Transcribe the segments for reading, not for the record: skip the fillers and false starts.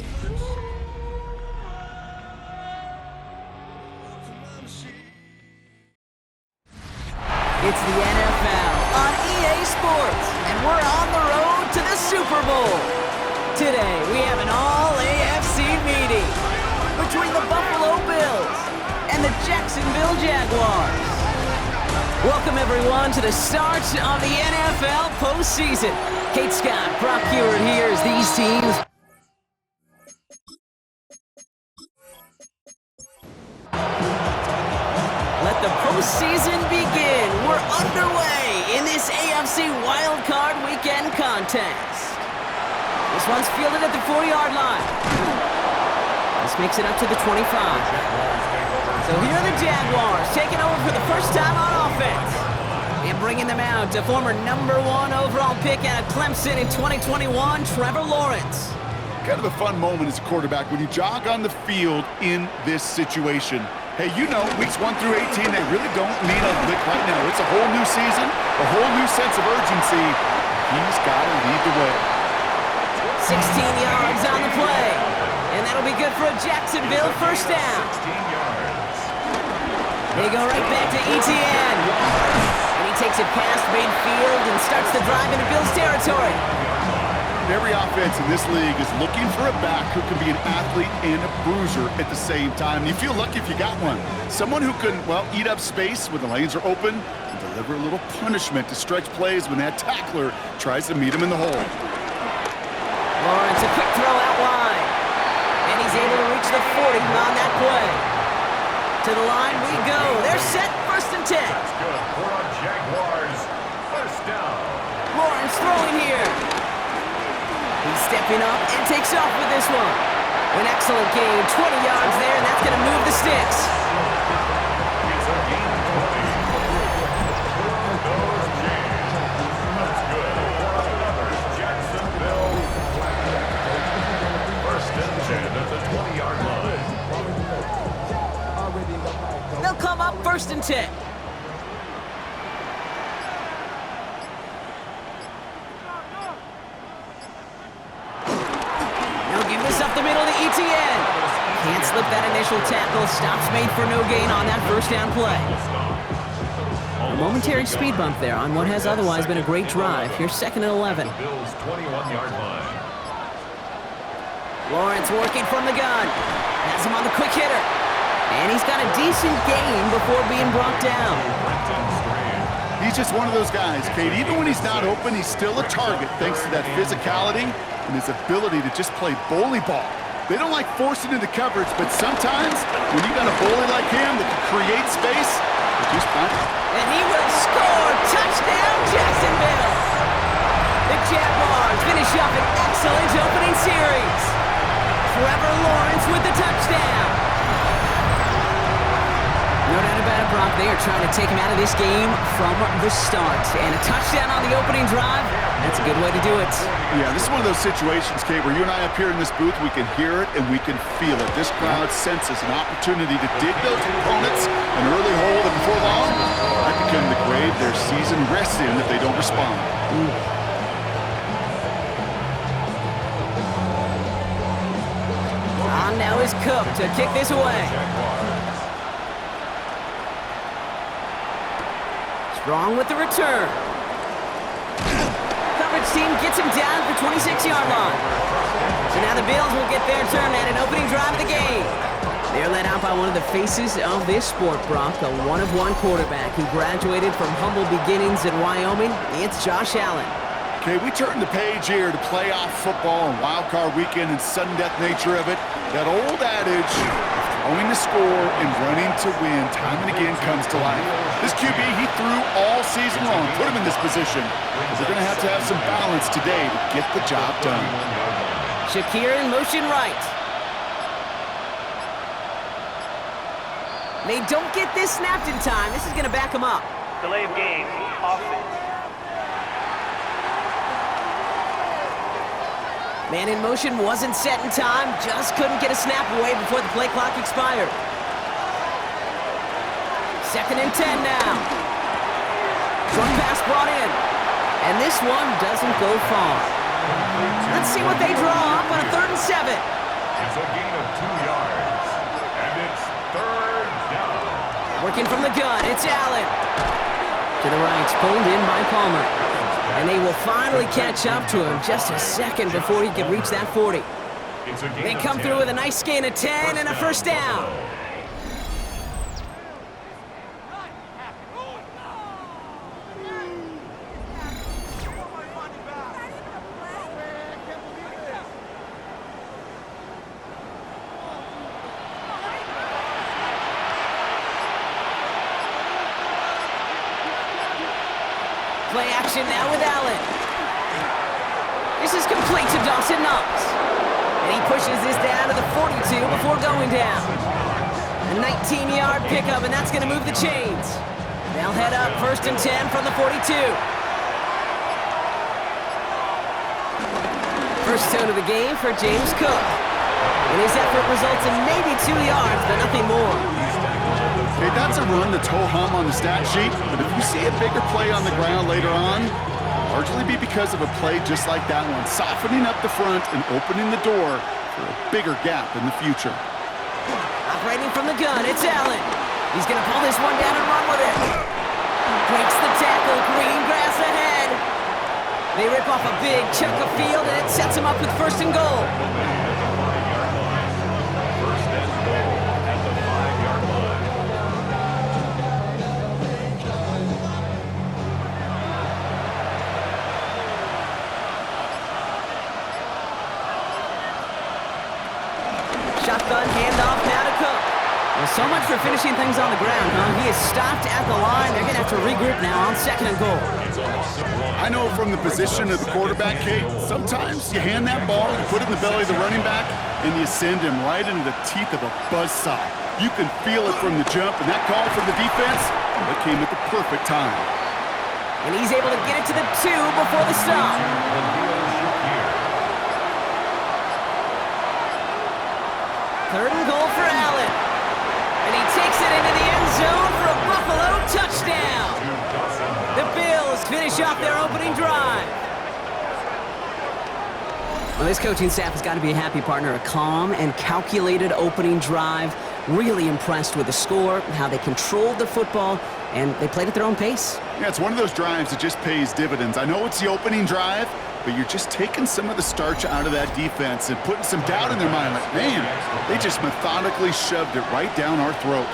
It's the NFL on EA Sports, and we're on the road to the Super Bowl. Today, we have an all-AFC meeting between the Buffalo Bills and the Jacksonville Jaguars. Welcome, everyone, to the start of the NFL postseason. Kate Scott, Brock Heward here as these teams let the postseason begin. We're underway in this AFC wildcard weekend contest. This one's fielded at the 40-yard line. This makes it up to the 25. So here are the Jaguars taking over for the first time on offense. And bringing them out to former #1 overall pick out of Clemson in 2021, Trevor Lawrence. Kind of a fun moment as a quarterback when you jog on the field in this situation. Hey, you know, weeks 1 through 18, they really don't mean a lick right now. It's a whole new season, a whole new sense of urgency. He's got to lead the way. 16 yards on the play. And that'll be good for a Jacksonville first down. They go right back to Etienne. And he takes it past midfield and starts the drive into Bills territory. Every offense in this league is looking for a back who can be an athlete and a bruiser at the same time. You feel lucky if you got one. Someone who can, well, eat up space when the lanes are open and deliver a little punishment to stretch plays when that tackler tries to meet him in the hole. Lawrence, a quick throw out wide. And he's able to reach the 40 on that play. To the line we go. They're set, 1st and 10. That's good for our Jaguars. First down. Lawrence throwing here. He's stepping up and takes off with this one. An excellent gain, 20 yards there, and that's going to move the sticks. It's a gain of 20. Goes James. That's good for another Jacksonville flag. First and 10 at the 20-yard line. They'll come up 1st and 10. Up the middle to Etienne. Can't slip that initial tackle. Stops made for no gain on that first down play. A momentary speed bump there on what has otherwise been a great drive. Here's 2nd and 11. Bills 21-yard line. Lawrence working from the gun. Has him on the quick hitter. And he's got a decent gain before being brought down. He's just one of those guys, Kate. Even when he's not open, he's still a target thanks to that physicality and his ability to just play bully ball. They don't like forcing into coverage, but sometimes when you got a bully like him that can create space, they just find it. And he will score. Touchdown, Jacksonville. The Jaguars finish up an excellent opening series. Trevor Lawrence with the touchdown. No doubt about it, Brock. They are trying to take him out of this game from the start. And a touchdown on the opening drive, that's a good way to do it. Yeah, this is one of those situations, Kate, where you and I up here in this booth, we can hear it and we can feel it. This crowd senses an opportunity to dig those opponents an early hole that before long might become the grave their season rests in if they don't respond. On now is Cook to kick this away. Strong with the return. Coverage team gets him down at the 26-yard line. So now the Bills will get their turn at an opening drive of the game. They're led out by one of the faces of this sport, Brock, a one-of-one quarterback who graduated from humble beginnings in Wyoming. It's Josh Allen. Okay, we turn the page here to playoff football and wildcard weekend and sudden death nature of it. That old adage of throwing to score and running to win time and again comes to life. This QB, he threw all season long, put him in this position. They're going to have some balance today to get the job done. Shakir in motion right. They don't get this snapped in time. This is going to back them up. Delay of game, offense. Man in motion wasn't set in time, just couldn't get a snap away before the play clock expired. 2nd and 10 now. Short pass brought in, and this one doesn't go far. Let's see what they draw up on a 3rd and 7. It's a gain of 2 yards. And it's 3rd down. Working from the gun, it's Allen. To the right, pulled in by Palmer. And they will finally catch up to him just a second before he can reach that 40. It's a gain They of come 10. through with a nice gain of 10 and a first down. Play action now with Allen. This is complete to Dawson Knox. And he pushes this down to the 42 before going down. A 19-yard pickup, and that's going to move the chains. They'll head up 1st and 10 from the 42. First tone of the game for James Cook. And his effort results in maybe 2 yards, but nothing more. Okay, that's a run that's ho-hum on the stat sheet, but if you see a bigger play on the ground later on, it'll largely be because of a play just like that one, softening up the front and opening the door for a bigger gap in the future. Operating from the gun, it's Allen. He's going to pull this one down and run with it. Breaks the tackle, green grass ahead. They rip off a big chunk of field, and it sets him up with 1st and goal. Shotgun handoff now to Cook. Well, so much for finishing things on the ground, huh? He is stopped at the line. They're going to have to regroup now on 2nd and goal. I know from the position of the quarterback, Kate, sometimes you hand that ball, you put it in the belly of the running back, and you send him right into the teeth of a buzzsaw. You can feel it from the jump, and that call from the defense, that came at the perfect time. And he's able to get it to the 2 before the stop. 3rd and goal for Allen. And he takes it into the end zone for a Buffalo touchdown. The Bills finish off their opening drive. Well, this coaching staff has got to be a happy partner. A calm and calculated opening drive. Really impressed with the score, how they controlled the football, and they played at their own pace. Yeah, it's one of those drives that just pays dividends. I know it's the opening drive, but you're just taking some of the starch out of that defense and putting some doubt in their mind. Like, man, they just methodically shoved it right down our throat.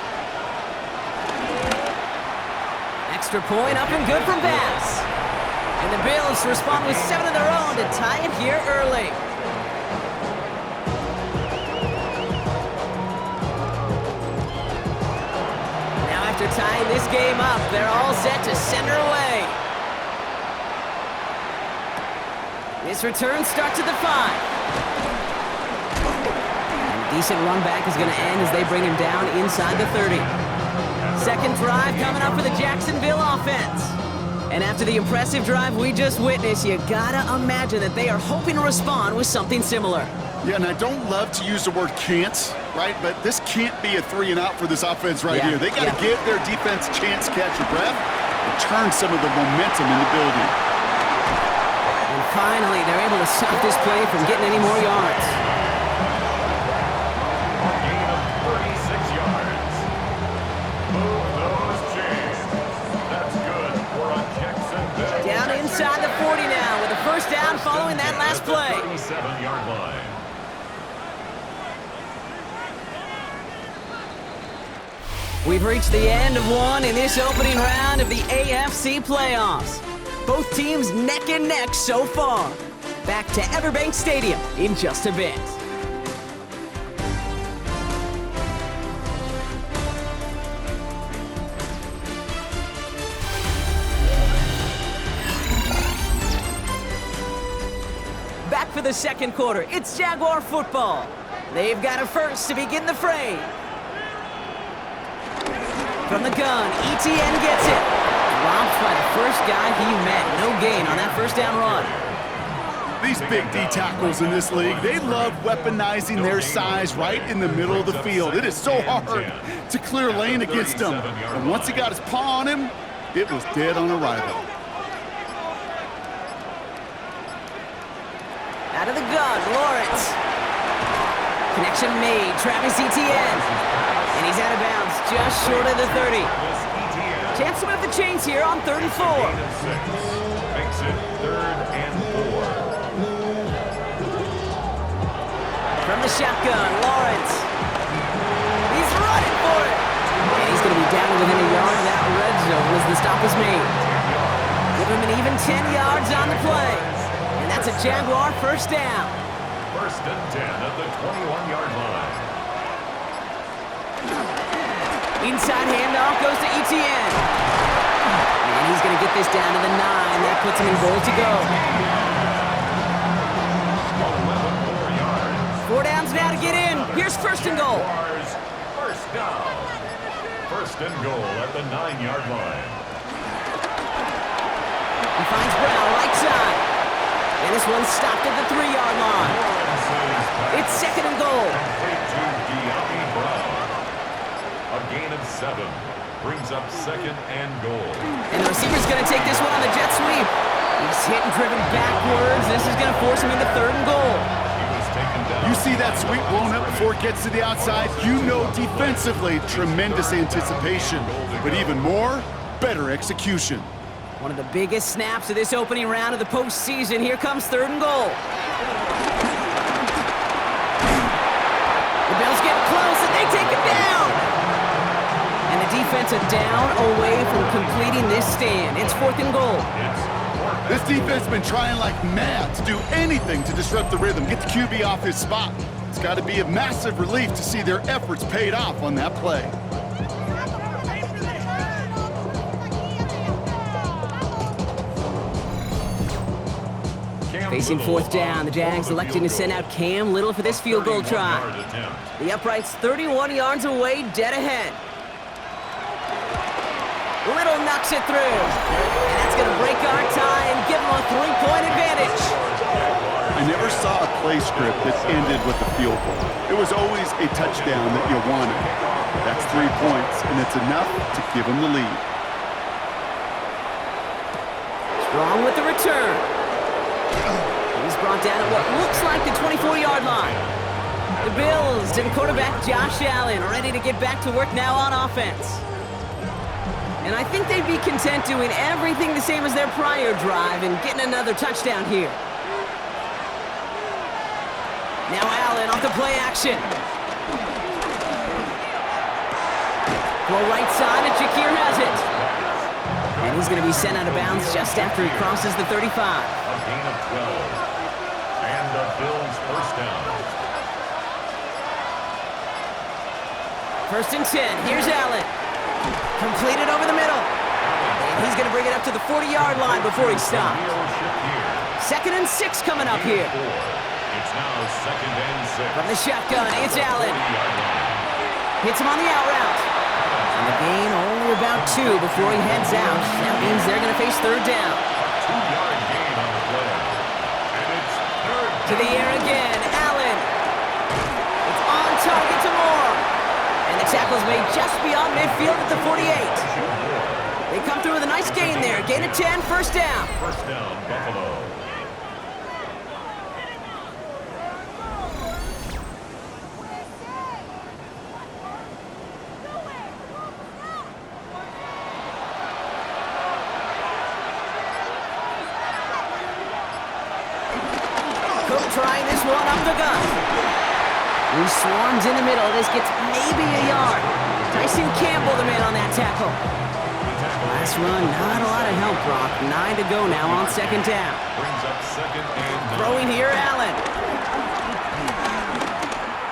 Extra point up and good from Bass. And the Bills respond with 7 of their own to tie it here early. Now after tying this game up, they're all set to send her away. This return starts at the 5. And a decent run back is going to end as they bring him down inside the 30. Second drive coming up for the Jacksonville offense. And after the impressive drive we just witnessed, you gotta imagine that they are hoping to respond with something similar. Yeah, and I don't love to use the word can't, right? But this can't be a 3 and out for this offense right here. They got to give their defense a chance to catch a breath and turn some of the momentum in the building. And finally, they're able to stop this play from getting any more yards. Gain of 36 yards. Move those chains. That's good for a Jacksonville. Down inside the 40 now with a first down following that last play. 37-yard line. We've reached the end of one in this opening round of the AFC playoffs. Both teams neck and neck so far. Back to Everbank Stadium in just a bit. Back for the second quarter, it's Jaguar football. They've got a first to begin the fray. From the gun, ETN gets it. Dropped by the first guy he met. No gain on that first down run. These big D tackles in this league, they love weaponizing their size right in the middle of the field. It is so hard to clear lane against them. And once he got his paw on him, it was dead on arrival. Out of the gun, Lawrence. Connection made. Travis Etienne. And he's out of bounds, just short of the 30. Chance to move the chains here on 3rd and 4. Gain of 6. Makes it 3rd and 4. From the shotgun, Lawrence. He's running for it. And he's going to be down within a yard of that red zone as the stop is made. Give him an even 10 yards on the play. And that's a Jaguar first down. 1st and 10 at the 21-yard line. Inside handoff goes to Etienne. And he's going to get this down to the 9. That puts him in goal to go. 11 more yards. 4 downs now to get in. Here's 1st and goal. Jaguars, first down. 1st and goal at the 9-yard line. He finds Brown right side. And this one's stopped at the 3-yard line. It's 2nd and goal. A gain of 7 brings up 2nd and goal. And the receiver's going to take this one on the jet sweep. He's hit and driven backwards. This is going to force him into 3rd and goal. He was taken down. You see that sweep blown up before it gets to the outside? You know defensively, tremendous anticipation. But even more, better execution. One of the biggest snaps of this opening round of the postseason. Here comes 3rd and goal. The Bills get close and they take it down. And the defense a down away from completing this stand. It's 4th and goal. This defense has been trying like mad to do anything to disrupt the rhythm, get the QB off his spot. It's got to be a massive relief to see their efforts paid off on that play. Facing 4th down, the Jags electing to send out Cam Little for this field goal try. The upright's 31 yards away, dead ahead. Little knocks it through. And that's going to break our tie and give them a 3-point advantage. I never saw a play script that ended with a field goal. It was always a touchdown that you wanted. That's 3 points, and it's enough to give them the lead. Strong with the return. He's brought down at what looks like the 24-yard line. The Bills and quarterback Josh Allen ready to get back to work now on offense. And I think they'd be content doing everything the same as their prior drive and getting another touchdown here. Now Allen off the play action. Throw right side and Shakir has it. And he's going to be sent out of bounds just after he crosses the 35. A gain of 12. And the Bills first down. 1st and 10. Here's Allen. Completed over the middle. And he's going to bring it up to the 40-yard line before he stopped. 2nd and 6 coming up here. It's now 2nd and 6. From the shotgun, it's Allen. Hits him on the out route. And the gain only about 2 before he heads out. That means they're going to face 3rd down. 2-yard gain on the play. And it's 3rd To the air again, Allen. It's on target to Moore. And the tackle's made just beyond midfield at the 48. They come through with a nice gain there. Gain of 10, 1st down. First down, Buffalo. Cook trying this one up the gun. He swarms in the middle. This gets maybe a yard. Tyson Campbell, the man on that tackle. Last run, not a lot of help, Brock. 9 to go now on 2nd down. Brings up 2nd and 9. Throwing here, Allen.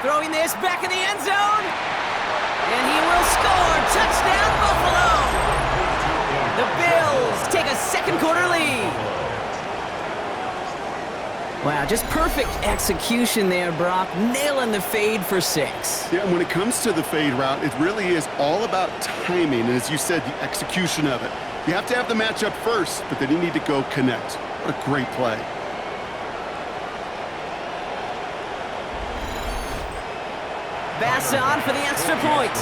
Throwing this back in the end zone. And he will score. Touchdown, Buffalo. The Bills take a 2nd quarter lead. Wow, just perfect execution there, Brock. Nailing the fade for 6. Yeah, and when it comes to the fade route, it really is all about timing, and as you said, the execution of it. You have to have the matchup first, but then you need to go connect. What a great play. Bass on for the extra point.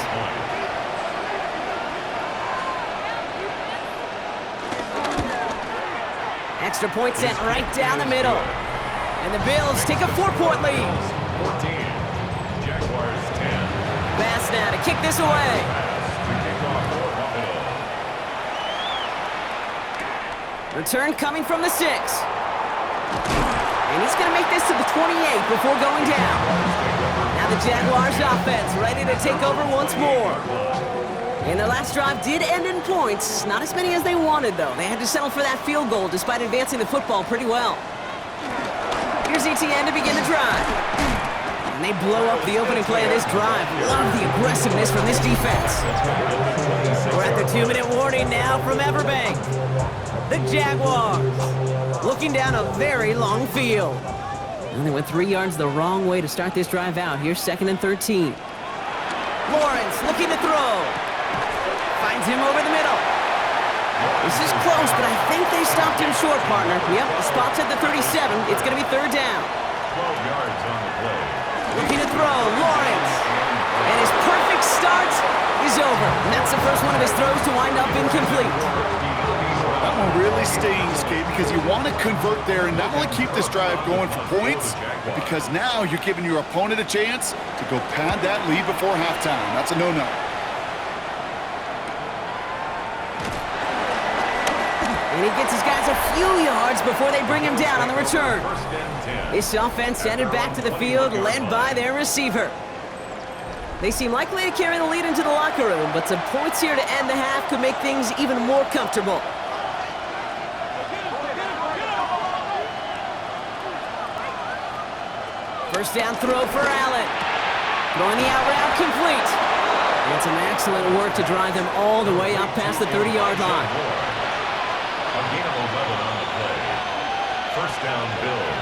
Extra point sent right down the middle. And the Bills take a 4-point lead. 14. now to kick this away. Return coming from the 6. And he's going to make this to the 28 before going down. Now the Jaguars offense ready to take over once more. And their last drive did end in points. Not as many as they wanted, though. They had to settle for that field goal despite advancing the football pretty well. Here's ETN to begin the drive. And they blow up the opening play of this drive. Love the aggressiveness from this defense. We're at the 2-minute warning now from Everbank. The Jaguars looking down a very long field. And they went 3 yards the wrong way to start this drive out. Here's 2nd and 13. Lawrence looking to throw. Finds him over the middle. This is close, but I think they stopped him short, partner. Yep, the spot's at the 37. It's going to be 3rd down. 12 yards on the play. Looking to throw, Lawrence. And his perfect start is over. And that's the first one of his throws to wind up incomplete. That one really stings, Kate, because you want to convert there and not only keep this drive going for points, but because now you're giving your opponent a chance to go pad that lead before halftime. That's a no-no. And he gets his guys a few yards before they bring him down on the return. This offense headed back to the field, led by their receiver. They seem likely to carry the lead into the locker room, but some points here to end the half could make things even more comfortable. First down throw for Allen. Throwing the out route complete. And some excellent work to drive them all the way up past the 30-yard line. A gain of 11 on the play. First down, Bills.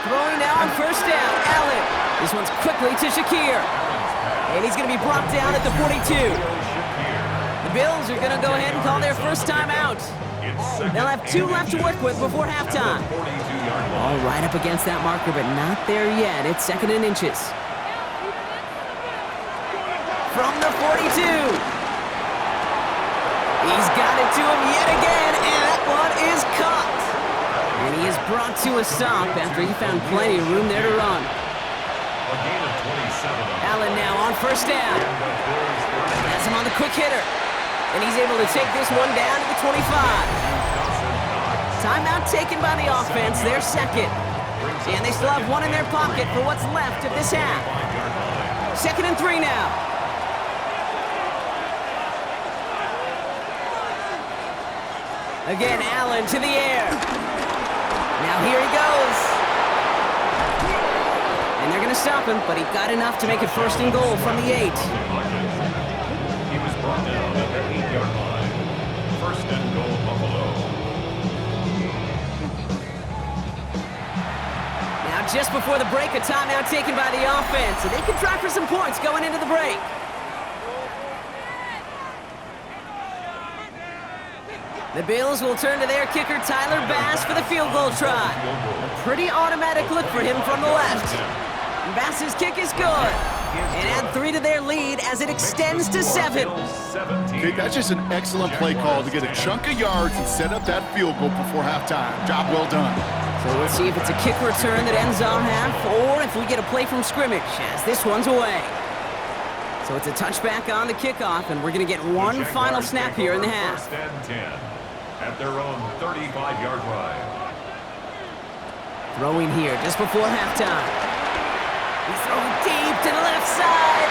Throwing now on first down, Allen. This one's quickly to Shakir. And he's going to be brought down at the 42. The Bills are going to go ahead and call their first time out. They'll have 2 left to work with before halftime. All right up against that marker, but not there yet. It's 2nd and inches. From the 42. He's got it to him yet again, and that one is caught. And he is brought to a stop after he found plenty of room there to run. A gain of 27. Allen now on first down. Has him on the quick hitter. And he's able to take this one down to the 25. Timeout taken by the offense, their 2nd. And they still have 1 in their pocket for what's left of this half. 2nd and 3 now. Again, Allen to the air. Now here he goes. And they're going to stop him, but he got enough to make it 1st and goal from the 8. He was brought down at the 8-yard line. 1st and goal, Buffalo. Now just before the break, a timeout taken by the offense, so they can try for some points going into the break. The Bills will turn to their kicker, Tyler Bass, for the field goal try. A pretty automatic look for him from the left. And Bass's kick is good. And add 3 to their lead as it extends to 7. Okay, that's just an excellent play call to get a chunk of yards and set up that field goal before halftime. Job well done. So we'll see if it's a kick return that ends our half, or if we get a play from scrimmage, as this one's away. So it's a touchback on the kickoff, and we're going to get one final snap here in the half. 1st and 10 at their own 35-yard line. Throwing here just before halftime. He's throwing deep to the left side.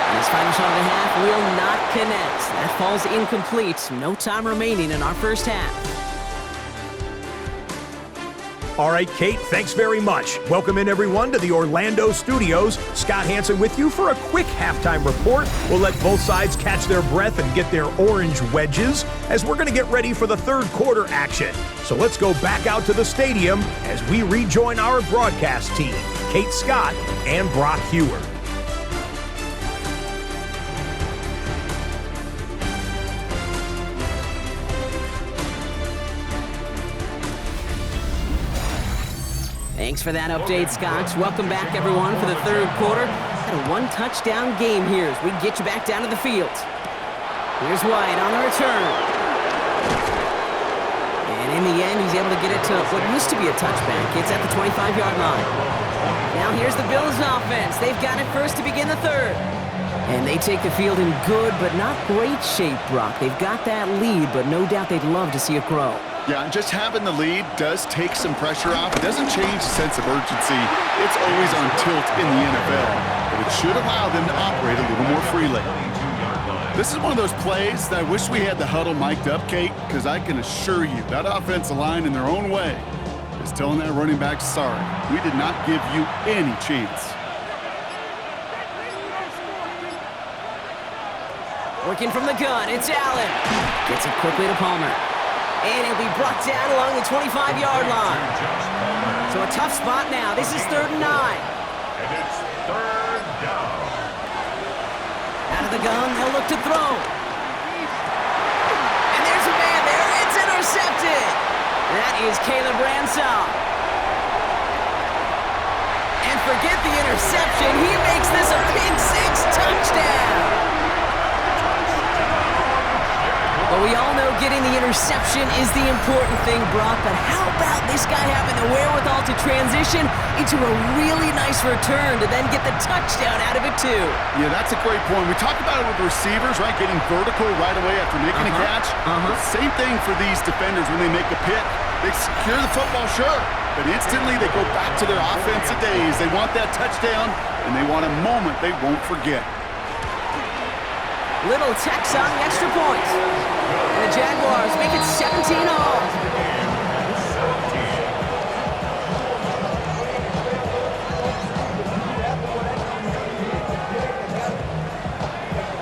And his final shot of the half will not connect. That falls incomplete. No time remaining in our first half. All right, Kate, thanks very much. Welcome in, everyone, to the Orlando studios. Scott Hansen with you for a quick halftime report. We'll let both sides catch their breath and get their orange wedges as we're going to get ready for the 3rd quarter action. So let's go back out to the stadium as we rejoin our broadcast team, Kate Scott and Brock Hewer. Thanks for that update, Scott. Welcome back, everyone, for the 3rd quarter. Got a 1-touchdown game here as we get you back down to the field. Here's White on the return. And in in the end, he's able to get it to what used to be a touchback. It's at the 25-yard line. Now here's the Bills' offense. They've got it first to begin the third. And they take the field in good but not great shape, Brock. They've got that lead, but no doubt they'd love to see it grow. Yeah, and just having the lead does take some pressure off. It doesn't change the sense of urgency. It's always on tilt in the NFL, but it should allow them to operate a little more freely. This is one of those plays that I wish we had the huddle mic'd up, Kate, because I can assure you that offensive line in their own way is telling that running back, sorry, we did not give you any chance. Working from the gun, it's Allen. Gets it quickly to Palmer. And he'll be brought down along the 25-yard line. So a tough spot now. This is 3rd and 9. And it's 3rd down. Out of the gun, they'll look to throw. And there's a man there. It's intercepted. That is Caleb Ransom. And forget the interception. He makes this a pick 6 touchdown. But we all know getting the interception is the important thing, Brock. But how about this guy having the wherewithal to transition into a really nice return to then get the touchdown out of it, too? Yeah, that's a great point. We talk about it with receivers, right? Getting vertical right away after making a catch. Same thing for these defenders when they make a pick. They secure the football, sure, but instantly they go back to their offensive days. They want that touchdown, and they want a moment they won't forget. Little Tex on the extra point. And the Jaguars make it 17 all.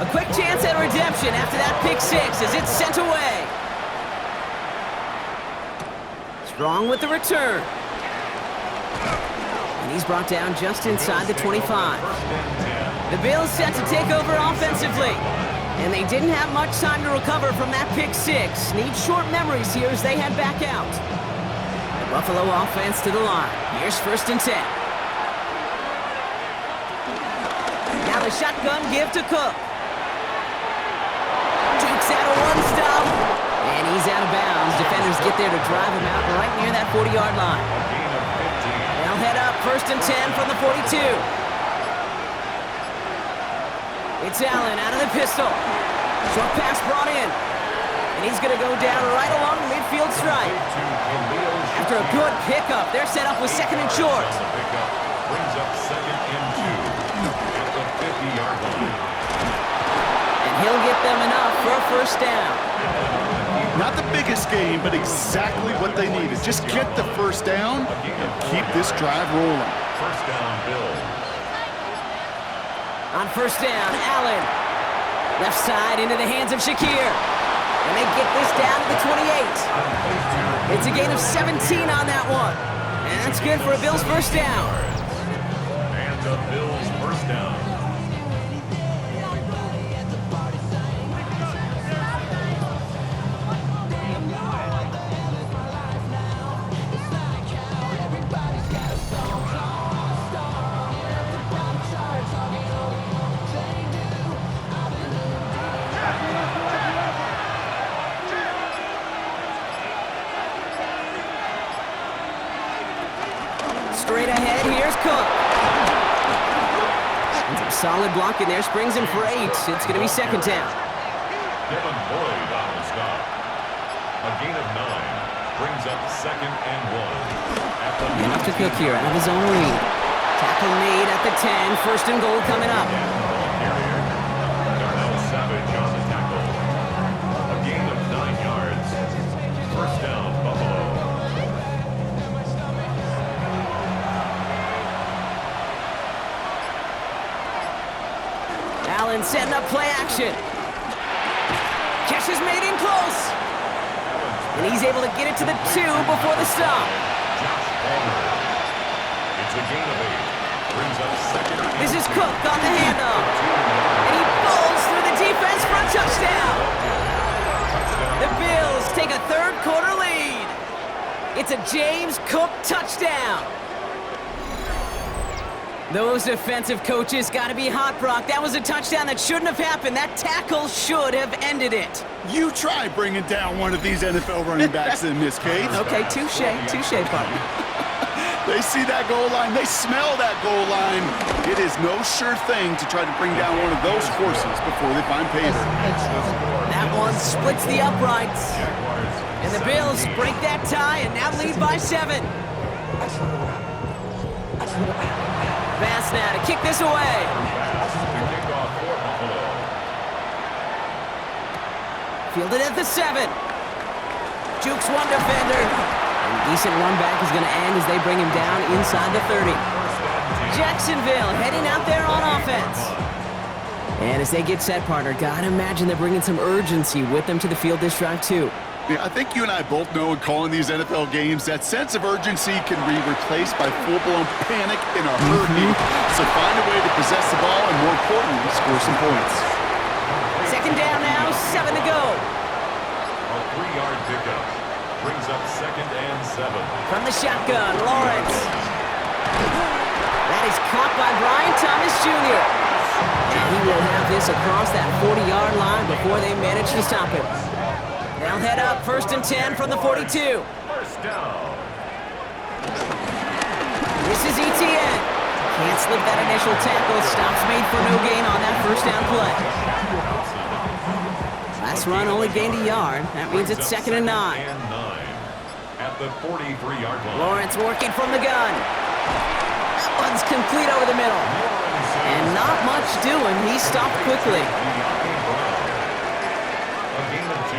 A quick chance at redemption after that pick 6 as it's sent away. Strong with the return. And he's brought down just inside the 25. The Bills set to take over offensively. And they didn't have much time to recover from that pick 6. Need short memories here as they head back out. The Buffalo offense to the line. Here's 1st and 10. Now the shotgun give to Cook. Dukes out a one-stop. And he's out of bounds. Defenders get there to drive him out right near that 40-yard line. They'll head up 1st and 10 from the 42. It's Allen out of the pistol. Short pass brought in. And he's going to go down right along the midfield stripe. After a good pickup, they're set up with 2nd and short. Brings up 2nd and 2 at the 50-yard line. And he'll get them enough for a 1st down. Not the biggest game, but exactly what they needed. Just get the 1st down and keep this drive rolling. 1st down, Bills. On 1st down, Allen. Left side into the hands of Shakir. And they get this down to the 28. It's a gain of 17 on that one. And that's good for a Bills 1st down. And the Bills 1st down. Straight ahead, here's Cook. And some solid blocking there, springs him for 8. It's going to be 2nd down. Devin Boyd on the stop. A gain of 9 brings up 2nd and 1. Enough to Cook here out of his own lead. Tackle made at the 10. 1st and goal coming up. Darnell Savage on the tackle. A gain of 9 yards. 1st down, Buffalo. Allen setting up play action. Catch is made in close. And he's able to get it to the 2 before the stop. Josh Palmer. It's a gain of 8. Brings up 2nd and This is Cook on the handoff. And he falls through the defense for a touchdown. The Bills take a 3rd quarter lead. It's a James Cook touchdown. Those defensive coaches got to be hot, Brock. That was a touchdown that shouldn't have happened. That tackle should have ended it. You try bringing down one of these NFL running backs in this case. Okay, touche, partner. They see that goal line. They smell that goal line. It is no sure thing to try to bring down one of those horses before they find pavement. That one splits the uprights. And the Bills break that tie and now lead by 7. Pass now to kick this away. Fielded at the 7. Jukes one defender. And a decent run back is going to end as they bring him down inside the 30. Jacksonville heading out there on offense. And as they get set, partner, gotta imagine they're bringing some urgency with them to the field this drive too. Yeah, I think you and I both know in calling these NFL games that sense of urgency can be replaced by full-blown panic in a heartbeat. So find a way to possess the ball and, more importantly, score some points. Second down now, 7 to go. A 3-yard pickup brings up 2nd and 7. From the shotgun, Lawrence. That is caught by Brian Thomas Jr. And he will have this across that 40-yard line before they manage to stop him. They'll head up 1st and 10 from the 42. First down. This is ETN. Can't slip that initial tackle. Stops made for no gain on that first down play. Last run only gained a yard. That means it's 2nd and 9. At the 43-yard line. Lawrence working from the gun. That one's complete over the middle. And not much doing. He stopped quickly. A gain of 2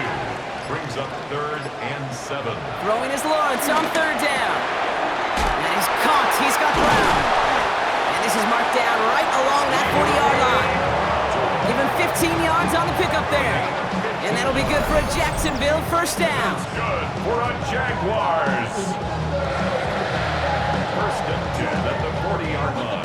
brings up 3rd and 7. Throwing is Lawrence on 3rd down. That is caught. He's got ground. And this is marked down right along that 40-yard line. Give him 15 yards on the pickup there. And that'll be good for a Jacksonville first down. Good for a Jaguars. 1st and 10 at the 40-yard line.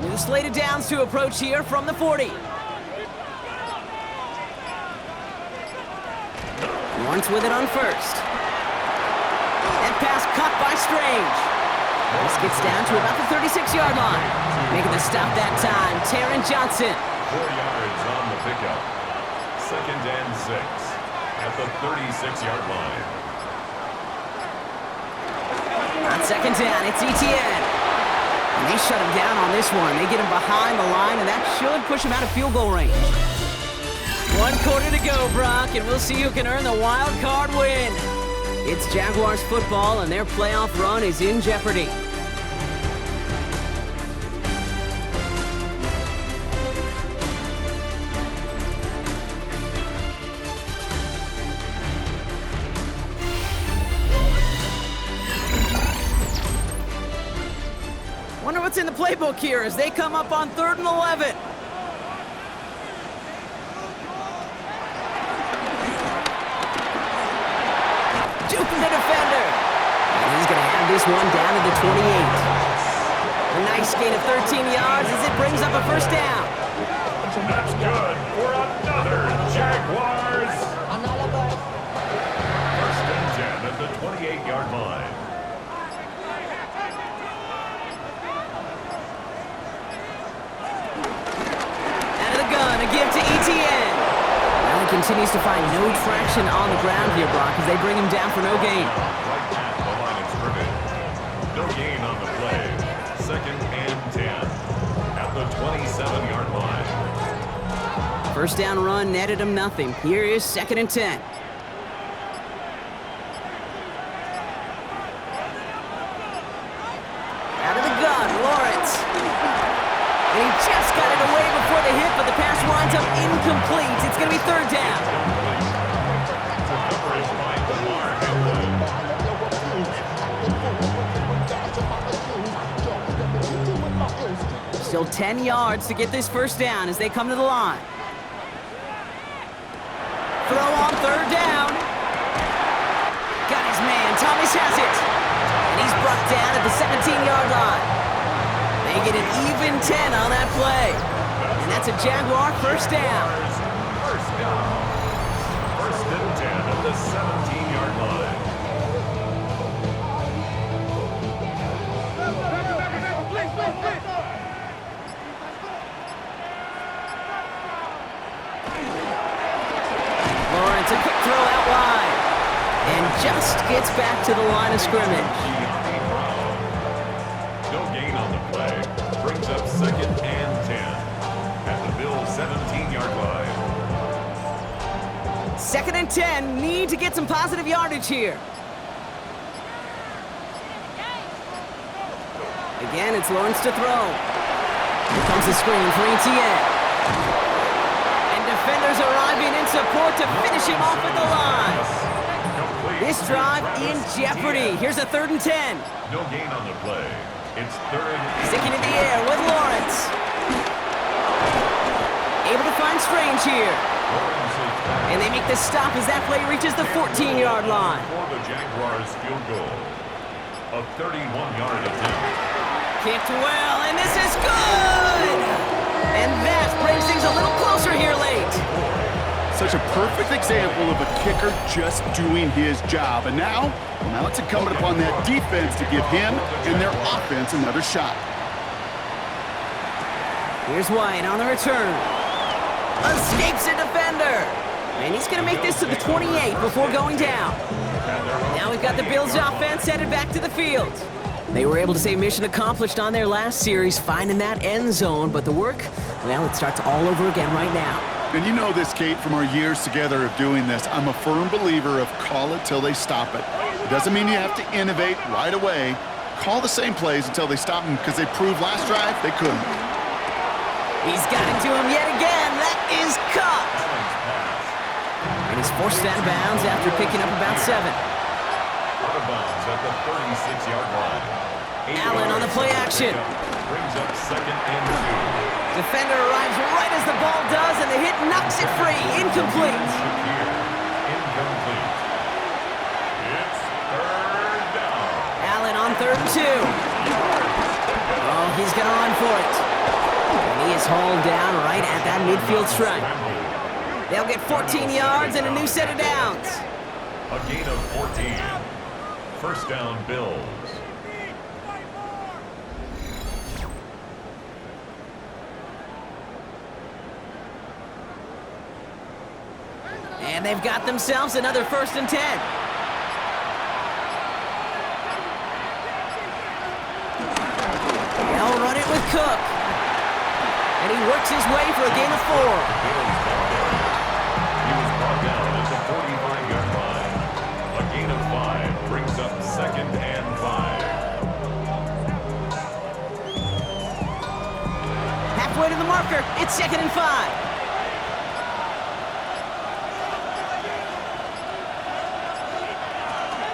New slate of downs to approach here from the 40. Lawrence with it on 1st. That pass caught by Strange. This gets down to about the 36-yard line. Making the stop that time, Taron Johnson. 4 yards on the pickup. 2nd and 6 at the 36-yard line. On 2nd down, it's ETN. And they shut him down on this one. They get him behind the line, and that should push him out of field goal range. 1 quarter to go, Brock, and we'll see who can earn the wild card win. It's Jaguars football, and their playoff run is in jeopardy. Wonder what's in the playbook here as they come up on 3rd and 11. Juking the defender. And he's going to have this one down to the 28. A nice gain of 13 yards as it brings up a first down. That's good for another Jaguars. 1st and 10 at the 28-yard line. Out of the gun, a give to ETN. Well, he continues to find no traction on the ground here, Brock, as they bring him down for no gain. Right at the line of scrimmage. No gain on the play. 2nd and 10 at the 27-yard line. First down run netted him nothing. Here is 2nd and 10. Out of the gun, Lawrence. And he just got it away before the hit, but the pass winds up incomplete. It's going to be 3rd down. Coverage by DeMar Hamlin. Still 10 yards to get this first down as they come to the line. Throw on 3rd down. Got his man. Thomas has it. And he's brought down at the 17-yard line. They get an even 10 on that play. And that's a Jaguar first down. at the 17-yard line. Lawrence, a quick throw out wide. And just gets back to the line of scrimmage. No gain on the play. Brings up 2nd and 10 at the Bills' 17-yard line. 2nd and 10, need to get some positive yardage here. Again, it's Lawrence to throw. Here comes the screen for ETN. And defenders arriving in support to finish him off at the line. This drive in jeopardy. Here's a 3rd and 10. No gain on the play. It's 3rd. Sticking in the air with Lawrence. Able to find Strange here. And they make the stop as that play reaches the 14-yard line. For the Jaguars field goal. A 31-yard attempt. Kicked well, and this is good! And that brings things a little closer here late. Such a perfect example of a kicker just doing his job. And now it's incumbent upon that defense to give him and their offense another shot. Here's White on the return. Escapes a defender. And he's going to make this to the 28 before going down. Now we've got the Bills offense headed back to the field. They were able to say mission accomplished on their last series, finding that end zone, but the work, well, it starts all over again right now. And you know this, Kate, from our years together of doing this. I'm a firm believer of call it till they stop it. It doesn't mean you have to innovate right away. Call the same plays until they stop them, because they proved last drive they couldn't. He's got it to him yet again. That is caught. And he's forced out of bounds after picking up about 7. Out of bounds at the 36-yard line. Allen on the play action. Brings up 2nd and 2. Defender arrives right as the ball does, and the hit knocks it free. Incomplete. Incomplete. It's 3rd down. Allen on 3rd and 2. Oh, he's going to run for it. And he is hauled down right at that midfield stripe. They'll get 14 yards and a new set of downs. A gain of 14. 1st down, Bills. And they've got themselves another 1st and 10. They'll run it with Cook. And he works his way for a gain of 4. He was brought down at the 45-yard line. A gain of 5 brings up 2nd and 5. Halfway to the marker, it's 2nd and 5.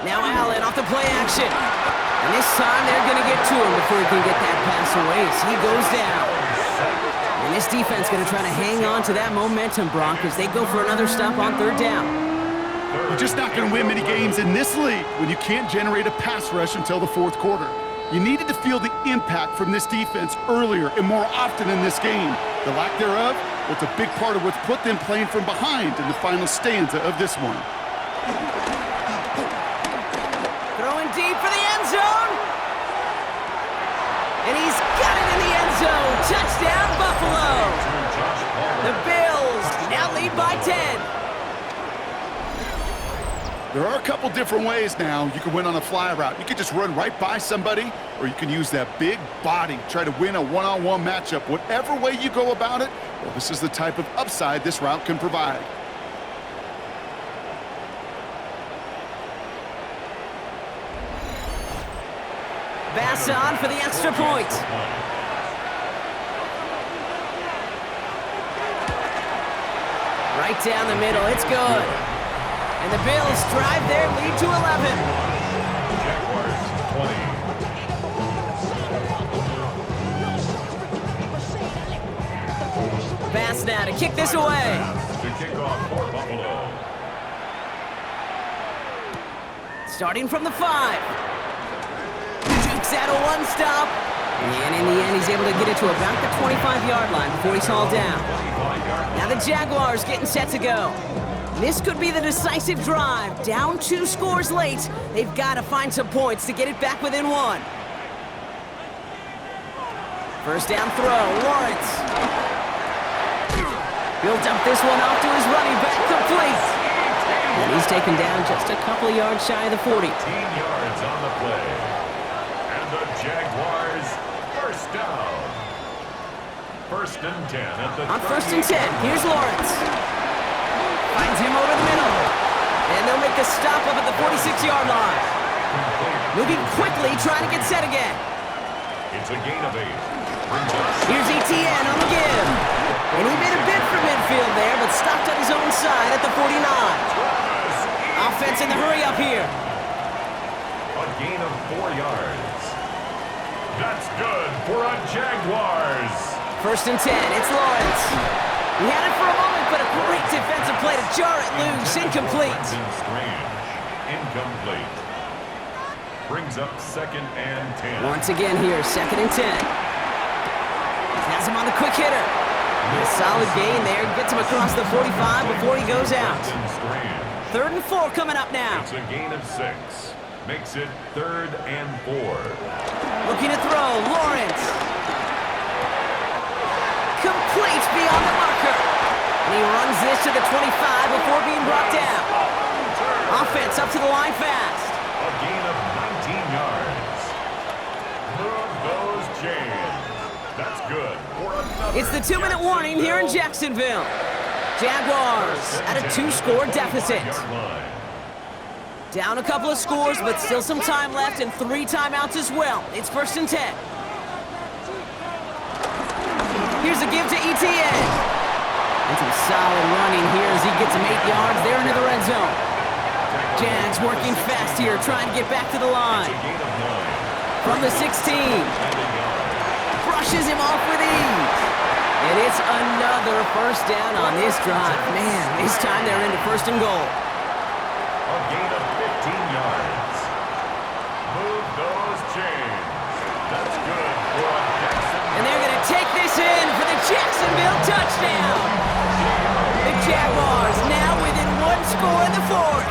Now Allen off the play action. And this time they're going to get to him before he can get that pass away. So he goes down. And this defense going to try to hang on to that momentum, Brock, as they go for another stop on 3rd down. You're just not going to win many games in this league when you can't generate a pass rush until the 4th quarter. You needed to feel the impact from this defense earlier and more often in this game. The lack thereof, well, it's a big part of what's put them playing from behind in the final stanza of this one. Throwing deep for the end zone. And he's got it in the end zone. Touchdown, Buffalo. The Bills now lead by 10. There are a couple different ways now. You can win on a fly route. You can just run right by somebody, or you can use that big body, try to win a one-on-one matchup. Whatever way you go about it, well, this is the type of upside this route can provide. Bass on for the extra point. Right down the middle, it's good. And the Bills drive their lead to 11. Jaguars 20. Bass now to kick this away. To kick off for Buffalo. Starting from the 5. Jukes out a one-stop. And in the end, he's able to get it to about the 25-yard line before he's hauled down. Now the Jaguars getting set to go. This could be the decisive drive. Down 2 scores late. They've got to find some points to get it back within 1. First down throw, Lawrence. Built up this one off to his running back, complete. And he's taken down just a couple of yards shy of the 40. 18 yards on the play. And the Jaguars first down. First and 10 at the On first and 10, here's Lawrence. Finds him over the middle. And they'll make a stop up at the 46-yard line. Moving quickly, trying to get set again. It's a gain of 8. Here's Etienne on the give. And he made a bid for midfield there, but stopped on his own side at the 49. Offense in the hurry up here. A gain of 4 yards. That's good for a Jaguars. First and 10, it's Lawrence. He had it for a moment, but a great defensive play to jar it loose. Incomplete. Strange. Incomplete. Brings up second and 10. Once again here, second and 10. Has him on the quick hitter. A solid gain there. Gets him across the 45 before he goes out. Third and 4 coming up now. It's a gain of 6. Makes it third and 4. Looking to throw, Lawrence. Complete beyond the marker. And he runs this to the 25 before being brought down. Offense up to the line fast. A gain of 19 yards. Move those chains. That's good for another. It's the 2-minute warning here in Jacksonville. Jaguars at a 2-score deficit. Down a couple of scores, but still some time left and 3 timeouts as well. It's first and 10. Here's a give to Etienne. And some solid running here as he gets him 8 yards there into the red zone. Jags working fast here, trying to get back to the line. From the 16. Brushes him off with ease. And it's another first down on this drive. Man, this time they're into first and goal. A gain of 15 yards. Move those chains. That's good for a Jackson. And they're going to take this in for the Jacksonville touchdown. The Jaguars now within 1 score in the 4th.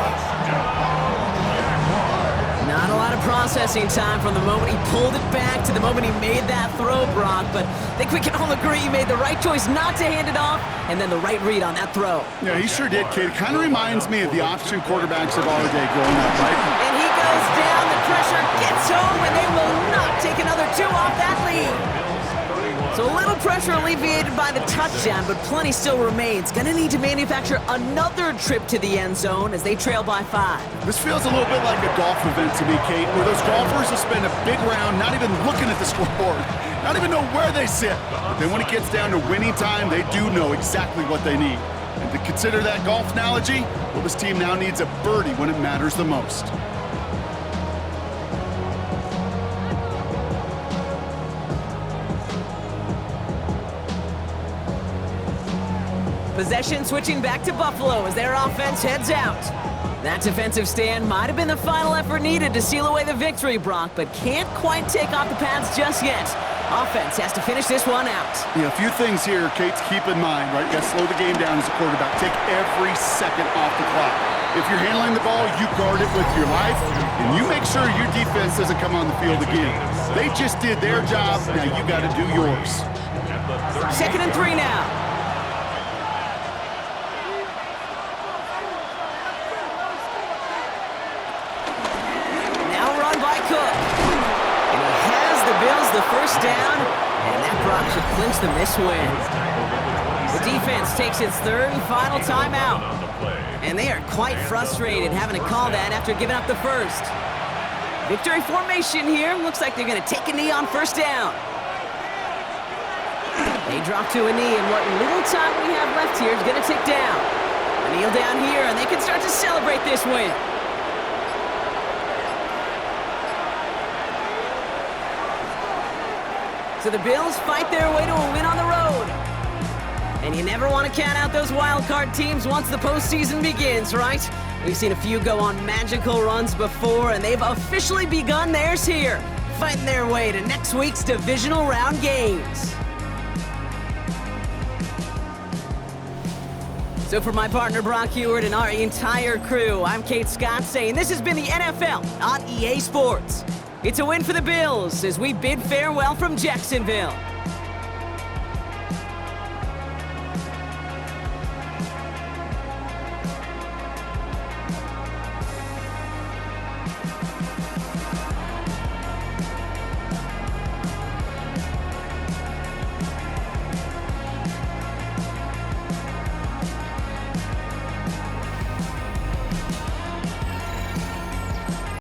Not a lot of processing time from the moment he pulled it back to the moment he made that throw, Brock. But I think we can all agree he made the right choice not to hand it off, and then the right read on that throw. Yeah, he sure did, kid. Kind of reminds me of the option quarterbacks of our day growing up, right? And he goes down, the pressure gets home, and they will not take another 2 off that lead. So a little pressure alleviated by the touchdown, but plenty still remains. Gonna need to manufacture another trip to the end zone as they trail by 5. This feels a little bit like a golf event to me, Kate, where those golfers will spend a big round not even looking at the scoreboard, not even know where they sit. But then when it gets down to winning time, they do know exactly what they need. And to consider that golf analogy, well, this team now needs a birdie when it matters the most. Possession switching back to Buffalo as their offense heads out. That defensive stand might have been the final effort needed to seal away the victory, Brock, but can't quite take off the pads just yet. Offense has to finish this one out. Yeah, a few things here, Kate, to keep in mind, right? You got to slow the game down as a quarterback. Take every second off the clock. If you're handling the ball, you guard it with your life, and you make sure your defense doesn't come on the field again. They just did their job, now you got to do yours. Second and 3 now. The first down, and that Brock should clinch them this win. The defense takes its 3rd and final timeout, and they are quite frustrated having to call that after giving up the first. Victory formation here. Looks like they're going to take a knee on first down. They drop to a knee, and what little time we have left here is going to tick down. A kneel down here, and they can start to celebrate this win. So the Bills fight their way to a win on the road. And you never want to count out those wild card teams once the postseason begins, right? We've seen a few go on magical runs before, and they've officially begun theirs here, fighting their way to next week's divisional round games. So for my partner Brock Heward and our entire crew, I'm Kate Scott saying this has been the NFL on EA Sports. It's a win for the Bills as we bid farewell from Jacksonville.